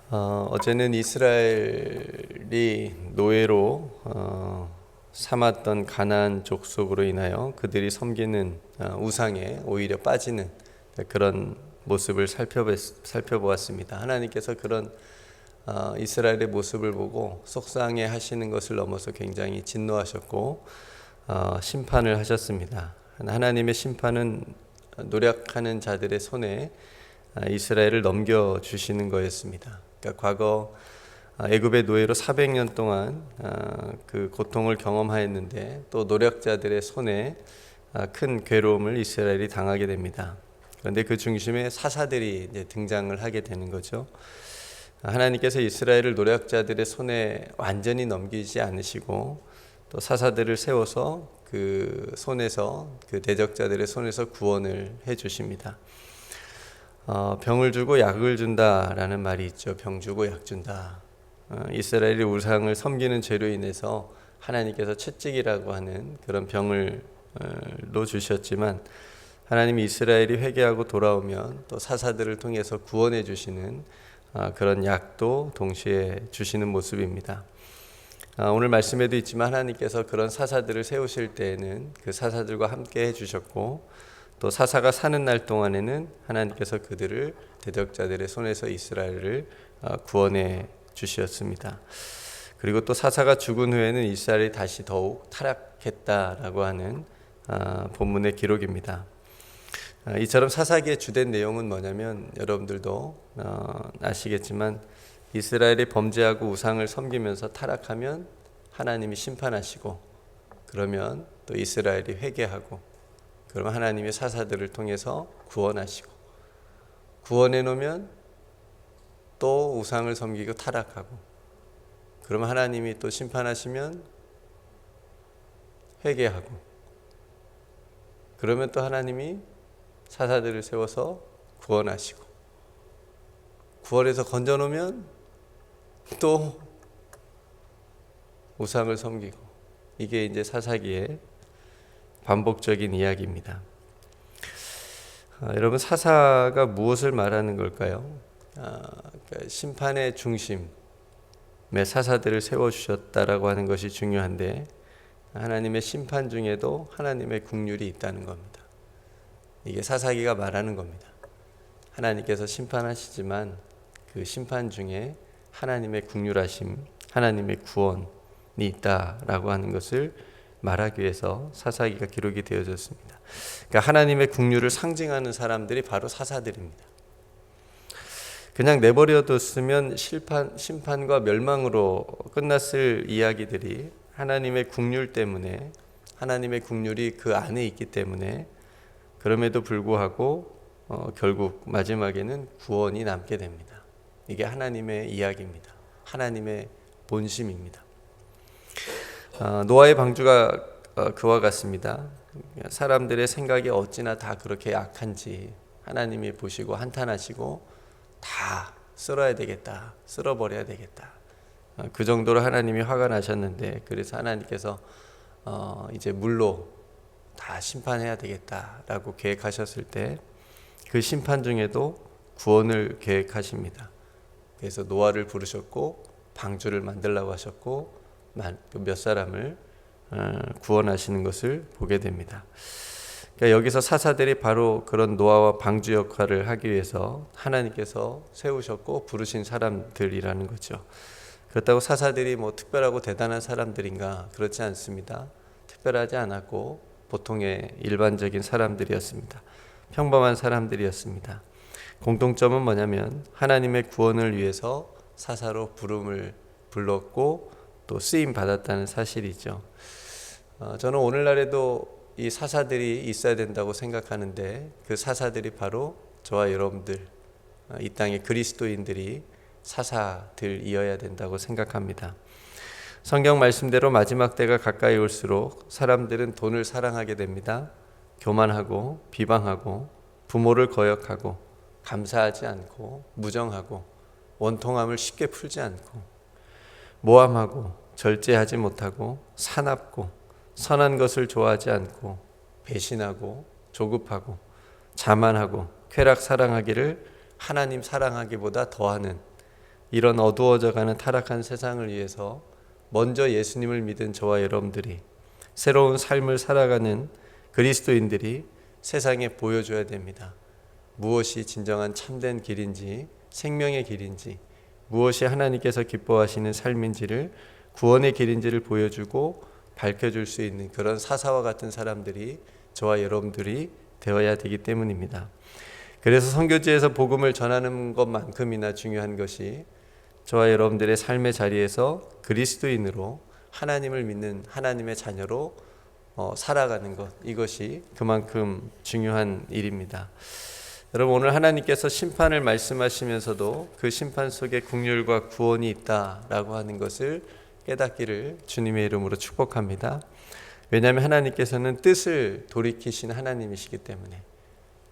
어제는 이스라엘이 노예로 삼았던 가나안 족속으로 인하여 그들이 섬기는 우상에 오히려 빠지는 그런 모습을 살펴보았습니다. 하나님께서 그런 이스라엘의 모습을 보고 속상해 하시는 것을 넘어서 굉장히 진노하셨고 심판을 하셨습니다. 하나님의 심판은 노력하는 자들의 손에 이스라엘을 넘겨주시는 거였습니다. 그러니까 과거 애굽의 노예로 400년 동안 그 고통을 경험하였는데 또 노력자들의 손에 큰 괴로움을 이스라엘이 당하게 됩니다. 그런데 그 중심에 사사들이 이제 등장을 하게 되는 거죠. 하나님께서 이스라엘을 노력자들의 손에 완전히 넘기지 않으시고 또 사사들을 세워서 그 손에서 그 대적자들의 손에서 구원을 해 주십니다. 병을 주고 약을 준다라는 말이 있죠. 병 주고 약 준다. 이스라엘이 우상을 섬기는 죄로 인해서 하나님께서 채찍이라고 하는 그런 병을 주셨지만 하나님이 이스라엘이 회개하고 돌아오면 또 사사들을 통해서 구원해 주시는 그런 약도 동시에 주시는 모습입니다. 오늘 말씀에도 있지만 하나님께서 그런 사사들을 세우실 때에는 그 사사들과 함께 해주셨고 또 사사가 사는 날 동안에는 하나님께서 그들을 대적자들의 손에서 이스라엘을 구원해 주셨습니다. 그리고 또 사사가 죽은 후에는 이스라엘이 다시 더욱 타락했다라고 하는 본문의 기록입니다. 이처럼 사사기의 주된 내용은 뭐냐면 여러분들도 아시겠지만 이스라엘이 범죄하고 우상을 섬기면서 타락하면 하나님이 심판하시고 그러면 또 이스라엘이 회개하고 그러면 하나님의 사사들을 통해서 구원하시고 구원해 놓으면 또 우상을 섬기고 타락하고 그러면 하나님이 또 심판하시면 회개하고 그러면 또 하나님이 사사들을 세워서 구원하시고 구원해서 건져 놓으면 또 우상을 섬기고 이게 이제 사사기의 반복적인 이야기입니다. 여러분 사사가 무엇을 말하는 걸까요? 그러니까 심판의 중심에 사사들을 세워주셨다라고 하는 것이 중요한데 하나님의 심판 중에도 하나님의 긍휼이 있다는 겁니다. 이게 사사기가 말하는 겁니다. 하나님께서 심판하시지만 그 심판 중에 하나님의 긍휼하심, 하나님의 구원이 있다라고 하는 것을 말하기 위해서 사사기가 기록이 되어졌습니다. 그러니까 하나님의 긍휼을 상징하는 사람들이 바로 사사들입니다. 그냥 내버려뒀으면 심판과 멸망으로 끝났을 이야기들이 하나님의 긍휼 때문에 하나님의 긍휼이 그 안에 있기 때문에 그럼에도 불구하고 결국 마지막에는 구원이 남게 됩니다. 이게 하나님의 이야기입니다. 하나님의 본심입니다. 노아의 방주가 그와 같습니다. 사람들의 생각이 어찌나 다 그렇게 약한지 하나님이 보시고 한탄하시고 다 쓸어야 되겠다, 쓸어버려야 되겠다. 그 정도로 하나님이 화가 나셨는데 그래서 하나님께서 이제 물로 다 심판해야 되겠다라고 계획하셨을 때 그 심판 중에도 구원을 계획하십니다. 그래서 노아를 부르셨고 방주를 만들라고 하셨고 몇 사람을 구원하시는 것을 보게 됩니다. 그러니까 여기서 사사들이 바로 그런 노아와 방주 역할을 하기 위해서 하나님께서 세우셨고 부르신 사람들이라는 거죠. 그렇다고 사사들이 뭐 특별하고 대단한 사람들인가? 그렇지 않습니다. 특별하지 않았고 보통의 일반적인 사람들이었습니다. 평범한 사람들이었습니다. 공통점은 뭐냐면 하나님의 구원을 위해서 사사로 부름을 불렀고 또 쓰임 받았다는 사실이죠. 저는 오늘날에도 이 사사들이 있어야 된다고 생각하는데 그 사사들이 바로 저와 여러분들 이 땅의 그리스도인들이 사사들이어야 된다고 생각합니다. 성경 말씀대로 마지막 때가 가까이 올수록 사람들은 돈을 사랑하게 됩니다. 교만하고 비방하고 부모를 거역하고 감사하지 않고 무정하고 원통함을 쉽게 풀지 않고 모함하고 절제하지 못하고 사납고 선한 것을 좋아하지 않고 배신하고 조급하고 자만하고 쾌락 사랑하기를 하나님 사랑하기보다 더하는 이런 어두워져가는 타락한 세상을 위해서 먼저 예수님을 믿은 저와 여러분들이, 새로운 삶을 살아가는 그리스도인들이 세상에 보여줘야 됩니다. 무엇이 진정한 참된 길인지, 생명의 길인지, 무엇이 하나님께서 기뻐하시는 삶인지를, 구원의 길인지를 보여주고 밝혀줄 수 있는 그런 사사와 같은 사람들이 저와 여러분들이 되어야 되기 때문입니다. 그래서 선교지에서 복음을 전하는 것만큼이나 중요한 것이 저와 여러분들의 삶의 자리에서 그리스도인으로 하나님을 믿는 하나님의 자녀로 살아가는 것, 이것이 그만큼 중요한 일입니다. 여러분, 오늘 하나님께서 심판을 말씀하시면서도 그 심판 속에 긍휼과 구원이 있다라고 하는 것을 깨닫기를 주님의 이름으로 축복합니다. 왜냐하면 하나님께서는 뜻을 돌이키신 하나님이시기 때문에,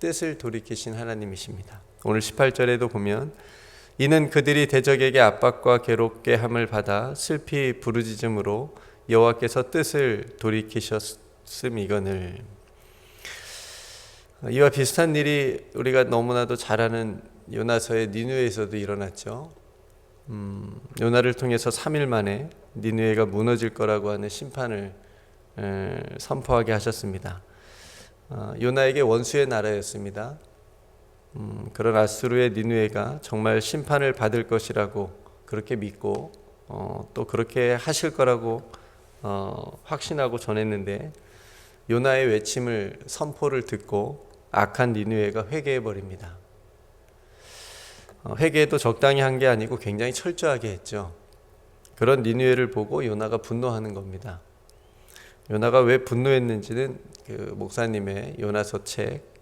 뜻을 돌이키신 하나님이십니다. 오늘 18절에도 보면 이는 그들이 대적에게 압박과 괴롭게 함을 받아 슬피 부르짖음으로 여호와께서 뜻을 돌이키셨음이거늘. 이와 비슷한 일이 우리가 너무나도 잘 아는 요나서의 니느웨에서도 일어났죠. 요나를 통해서 3일 만에 니느웨가 무너질 거라고 하는 심판을 선포하게 하셨습니다. 요나에게 원수의 나라였습니다. 그런 아수르의 니느웨가 정말 심판을 받을 것이라고 그렇게 믿고 또 그렇게 하실 거라고 확신하고 전했는데, 요나의 외침을, 선포를 듣고 악한 니느웨가 회개해 버립니다. 회개도 적당히 한 게 아니고 굉장히 철저하게 했죠. 그런 니느웨를 보고 요나가 분노하는 겁니다. 요나가 왜 분노했는지는 그 목사님의 요나서 책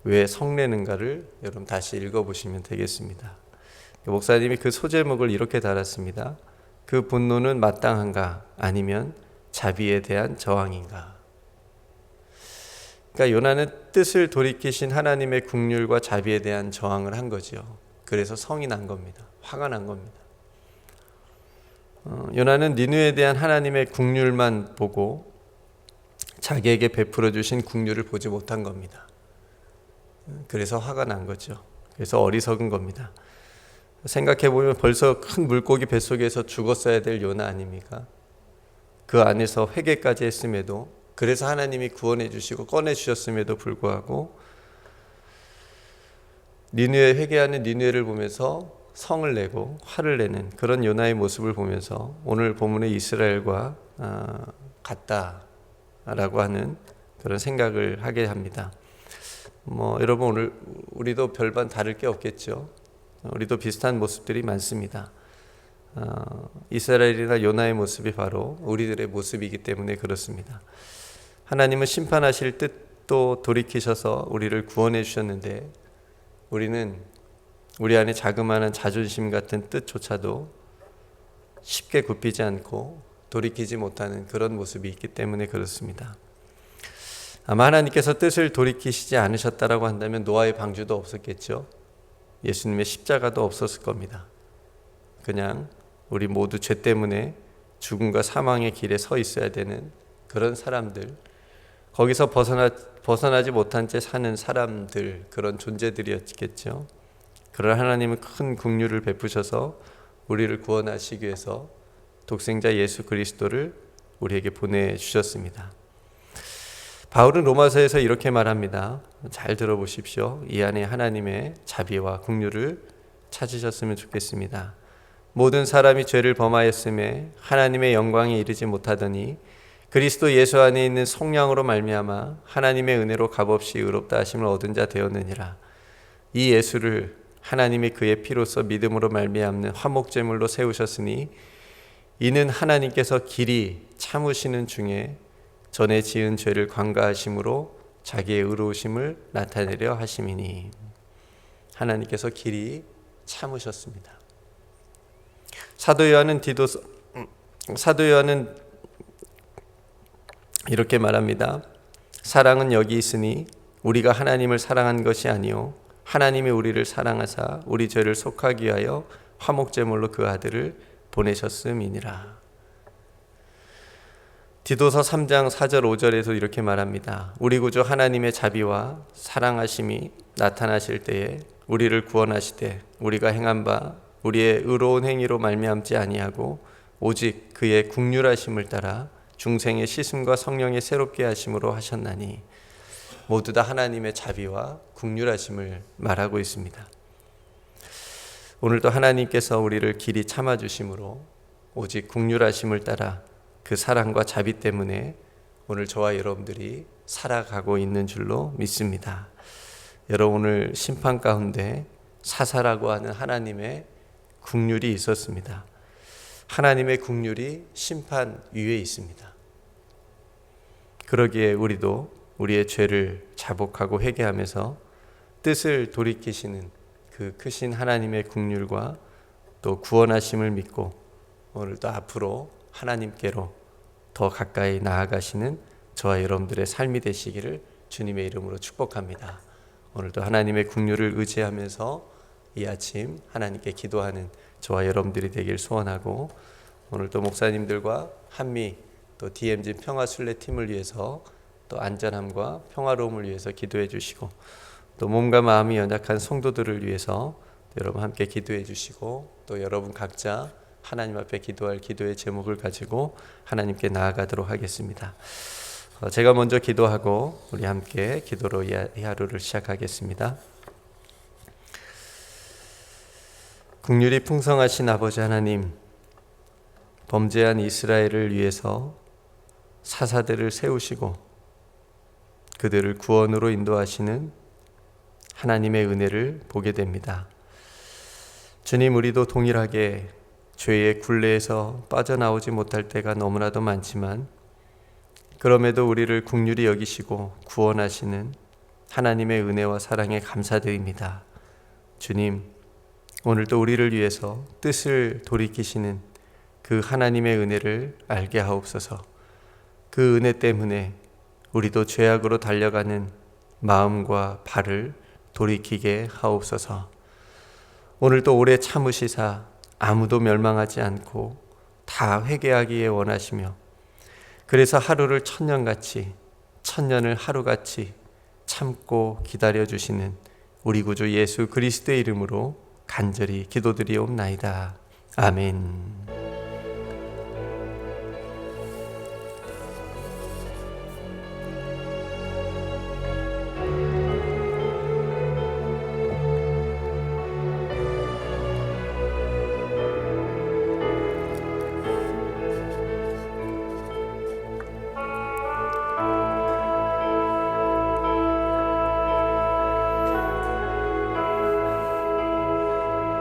왜 성내는가를 여러분 다시 읽어보시면 되겠습니다. 목사님이 그 소제목을 이렇게 달았습니다. 그 분노는 마땅한가, 아니면 자비에 대한 저항인가. 그러니까 요나는 뜻을 돌이키신 하나님의 긍휼과 자비에 대한 저항을 한 거죠. 그래서 성이 난 겁니다. 화가 난 겁니다. 요나는 니느웨에 대한 하나님의 긍휼만 보고 자기에게 베풀어 주신 긍휼을 보지 못한 겁니다. 그래서 화가 난 거죠. 그래서 어리석은 겁니다. 생각해보면 벌써 큰 물고기 뱃속에서 죽었어야 될 요나 아닙니까? 그 안에서 회개까지 했음에도, 그래서 하나님이 구원해 주시고 꺼내 주셨음에도 불구하고 니느웨, 회개하는 니느웨를 보면서 성을 내고 화를 내는 그런 요나의 모습을 보면서 오늘 본문의 이스라엘과 같다라고 하는 그런 생각을 하게 합니다. 여러분, 오늘 우리도 별반 다를 게 없겠죠. 우리도 비슷한 모습들이 많습니다. 이스라엘이나 요나의 모습이 바로 우리들의 모습이기 때문에 그렇습니다. 하나님은 심판하실 뜻도 돌이키셔서 우리를 구원해 주셨는데, 우리는 우리 안에 자그마한 자존심 같은 뜻조차도 쉽게 굽히지 않고 돌이키지 못하는 그런 모습이 있기 때문에 그렇습니다. 아마 하나님께서 뜻을 돌이키시지 않으셨다라고 한다면 노아의 방주도 없었겠죠. 예수님의 십자가도 없었을 겁니다. 그냥 우리 모두 죄 때문에 죽음과 사망의 길에 서 있어야 되는 그런 사람들, 거기서 벗어나지 못한 채 사는 사람들, 그런 존재들이었겠죠. 그러나 하나님은 큰 긍휼을 베푸셔서 우리를 구원하시기 위해서 독생자 예수 그리스도를 우리에게 보내주셨습니다. 바울은 로마서에서 이렇게 말합니다. 잘 들어보십시오. 이 안에 하나님의 자비와 긍휼을 찾으셨으면 좋겠습니다. 모든 사람이 죄를 범하였음에 하나님의 영광에 이르지 못하더니 그리스도 예수 안에 있는 성령으로 말미암아 하나님의 은혜로 값없이 의롭다 하심을 얻은 자 되었느니라. 이 예수를 하나님이 그의 피로써 믿음으로 말미암는 화목제물로 세우셨으니 이는 하나님께서 길이 참으시는 중에 전에 지은 죄를 관가하심으로 자기의 의로우심을 나타내려 하심이니. 하나님께서 길이 참으셨습니다. 사도 요한은 이렇게 말합니다. 사랑은 여기 있으니 우리가 하나님을 사랑한 것이 아니요 하나님이 우리를 사랑하사 우리 죄를 속하기 위하여 화목제물로 그 아들을 보내셨음이니라. 디도서 3장 4절 5절에서 이렇게 말합니다. 우리 구주 하나님의 자비와 사랑하심이 나타나실 때에 우리를 구원하시되 우리가 행한 바 우리의 의로운 행위로 말미암지 아니하고 오직 그의 긍휼하심을 따라 중생의 씻음과 성령의 새롭게 하심으로 하셨나니, 모두 다 하나님의 자비와 긍휼하심을 말하고 있습니다. 오늘도 하나님께서 우리를 길이 참아주심으로 오직 긍휼하심을 따라 그 사랑과 자비 때문에 오늘 저와 여러분들이 살아가고 있는 줄로 믿습니다. 여러분, 오늘 심판 가운데 사사라고 하는 하나님의 긍휼이 있었습니다. 하나님의 긍휼이 심판 위에 있습니다. 그러기에 우리도 우리의 죄를 자복하고 회개하면서 뜻을 돌이키시는 그 크신 하나님의 긍휼과 또 구원하심을 믿고 오늘도 앞으로 하나님께로 더 가까이 나아가시는 저와 여러분들의 삶이 되시기를 주님의 이름으로 축복합니다. 오늘도 하나님의 긍휼을 의지하면서 이 아침 하나님께 기도하는 저와 여러분들이 되길 소원하고, 오늘도 목사님들과 한미 또 DMZ 평화순례 팀을 위해서 또 안전함과 평화로움을 위해서 기도해 주시고, 또 몸과 마음이 연약한 성도들을 위해서 여러분 함께 기도해 주시고, 또 여러분 각자 하나님 앞에 기도할 기도의 제목을 가지고 하나님께 나아가도록 하겠습니다. 제가 먼저 기도하고 우리 함께 기도로 이 하루를 시작하겠습니다. 긍휼이 풍성하신 아버지 하나님, 범죄한 이스라엘을 위해서 사사들을 세우시고 그들을 구원으로 인도하시는 하나님의 은혜를 보게 됩니다. 주님, 우리도 동일하게 죄의 굴레에서 빠져나오지 못할 때가 너무나도 많지만 그럼에도 우리를 긍휼히 여기시고 구원하시는 하나님의 은혜와 사랑에 감사드립니다. 주님, 오늘도 우리를 위해서 뜻을 돌이키시는 그 하나님의 은혜를 알게 하옵소서. 그 은혜 때문에 우리도 죄악으로 달려가는 마음과 발을 돌이키게 하옵소서. 오늘도 오래 참으시사 아무도 멸망하지 않고 다 회개하기에 원하시며, 그래서 하루를 천년같이, 천년을 하루같이 참고 기다려주시는 우리 구주 예수 그리스도의 이름으로 간절히 기도드리옵나이다. 아멘.